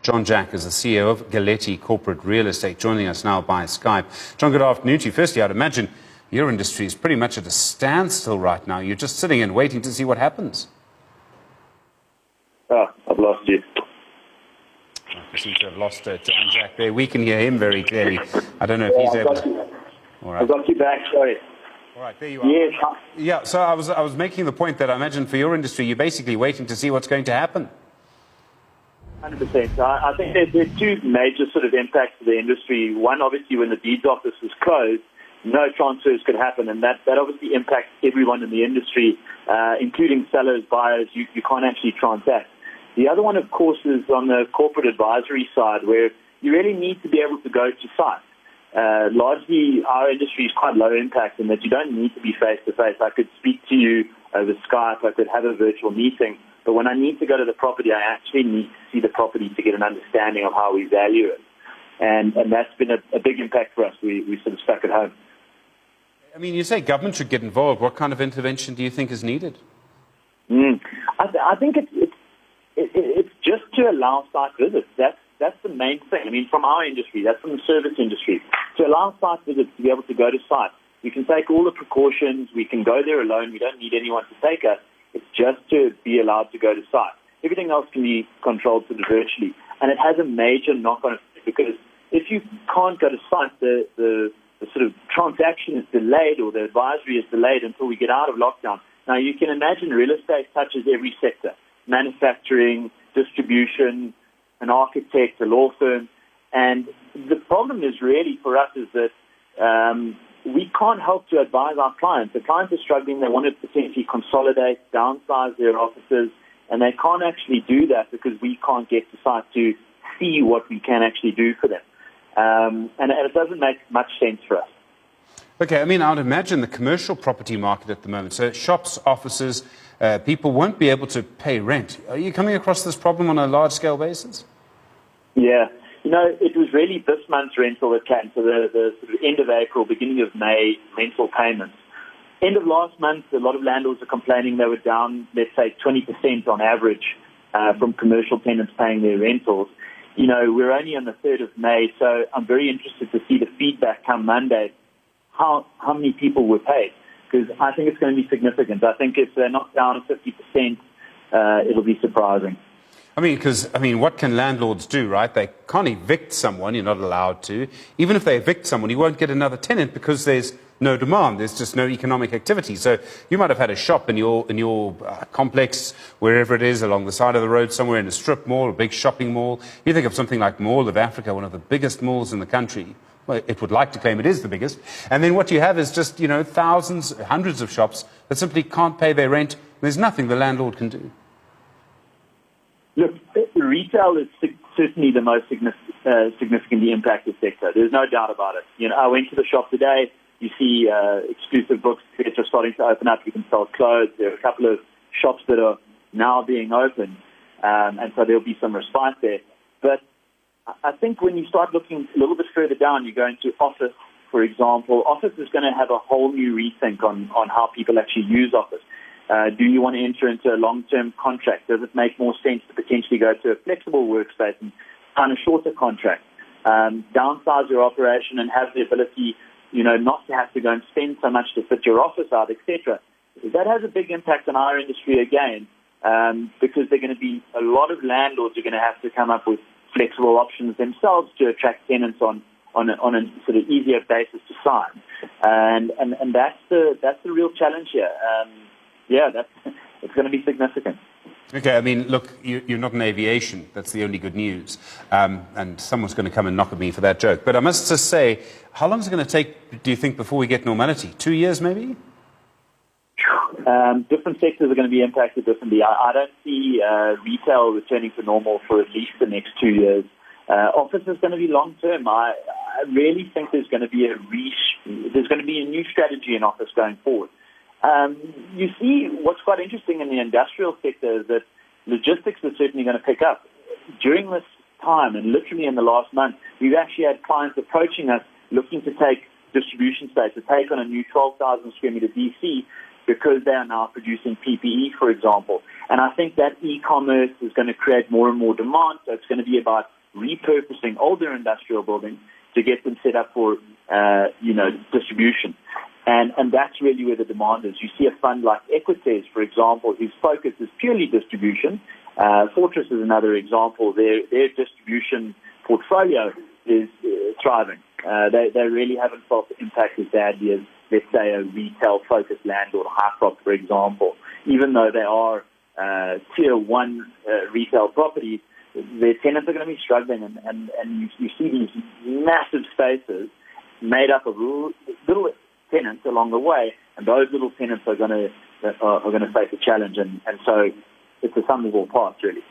John Jack is the CEO of Galetti Corporate Real Estate, joining us now by Skype. John, good afternoon to you. Firstly, I'd imagine your industry is pretty much at a standstill right now. You're just sitting and waiting to see what happens. I've lost you. I seem to have lost John Jack there. We can hear him very clearly. I don't know if he's able to... All right. I've got you back, sorry. All right, there you are. Yes. Yeah, so I was making the point that I imagine for your industry, you're basically waiting to see what's going to happen. 100%. I think there are two major sort of impacts to the industry. One, obviously, when the deeds office was closed, no transfers could happen, and that obviously impacts everyone in the industry, including sellers, buyers. You can't actually transact. The other one, of course, is on the corporate advisory side, where you really need to be able to go to site. Largely, our industry is quite low impact in that you don't need to be face-to-face. I could speak to you over Skype, I could have a virtual meeting, but when I need to go to the property, I actually need to see the property to get an understanding of how we value it. And that's been a big impact for us. We sort of stuck at home. I mean, you say government should get involved. What kind of intervention do you think is needed? I think it's just to allow site visits. That's the main thing. I mean, from our industry, that's from the service industry. To allow site visits to be able to go to site. We can take all the precautions. We can go there alone. We don't need anyone to take us. It's just to be allowed to go to site. Everything else can be controlled sort of virtually. And it has a major knock-on effect because if you can't go to site, the sort of transaction is delayed or the advisory is delayed until we get out of lockdown. Now, you can imagine real estate touches every sector: manufacturing, distribution, an architect, a law firm. And the problem is really for us is that we can't help to advise our clients. The clients are struggling. They want to potentially consolidate, downsize their offices, and they can't actually do that because we can't get to site to see what we can actually do for them. And it doesn't make much sense for us. Okay, I mean, I'd imagine the commercial property market at the moment, so shops, offices, people won't be able to pay rent. Are you coming across this problem on a large-scale basis? Yeah. You know, it was really this month's rental that came, so the sort of end of April, beginning of May, rental payments. End of last month, a lot of landlords are complaining they were down, let's say, 20% on average from commercial tenants paying their rentals. You know, we're only on the 3rd of May, so I'm very interested to see the feedback come Monday, how many people were paid, because I think it's going to be significant. I think if they're not down 50%, it'll be surprising. I mean, what can landlords do, right? They can't evict someone. You're not allowed to. Even if they evict someone, you won't get another tenant because there's no demand. There's just no economic activity. So you might have had a shop in your complex, wherever it is, along the side of the road, somewhere in a strip mall, a big shopping mall. You think of something like Mall of Africa, one of the biggest malls in the country. Well, it would like to claim it is the biggest. And then what you have is just, thousands, hundreds of shops that simply can't pay their rent. There's nothing the landlord can do. Look, retail is certainly the most significantly impacted sector. There's no doubt about it. I went to the shop today. You see exclusive books that are starting to open up. You can sell clothes. There are a couple of shops that are now being opened, and so there'll be some respite there. But I think when you start looking a little bit further down, you go into office, for example. Office is going to have a whole new rethink on how people actually use office. Do you want to enter into a long-term contract? Does it make more sense to potentially go to a flexible workspace and sign a shorter contract? Downsize your operation and have the ability, not to have to go and spend so much to fit your office out, etc. That has a big impact on our industry again, because they're going to be a lot of landlords are going to have to come up with flexible options themselves to attract tenants on a sort of easier basis to sign, and that's the real challenge here. It's going to be significant. Okay, I mean, look, you're not in aviation. That's the only good news. And someone's going to come and knock at me for that joke. But I must just say, how long is it going to take, do you think, before we get normality? 2 years, maybe? Different sectors are going to be impacted differently. I don't see retail returning to normal for at least the next 2 years. Office is going to be long-term. I really think there's going to be a new strategy in office going forward. You see, what's quite interesting in the industrial sector is that logistics is certainly going to pick up. During this time, and literally in the last month, we've actually had clients approaching us looking to take distribution space, to take on a new 12,000 square meter DC because they are now producing PPE, for example. And I think that e-commerce is going to create more and more demand. So it's going to be about repurposing older industrial buildings to get them set up for, distribution. And that's really where the demand is. You see a fund like Equites, for example, whose focus is purely distribution. Fortress is another example. Their distribution portfolio is thriving. They really haven't felt the impact as badly as, let's say, a retail-focused landlord, Hycroft, for example. Even though they are tier one retail properties, their tenants are going to be struggling, and you see these massive spaces made up of little tenants along the way, and those little tenants are going to face a challenge, and so it's a sum of all parts, really.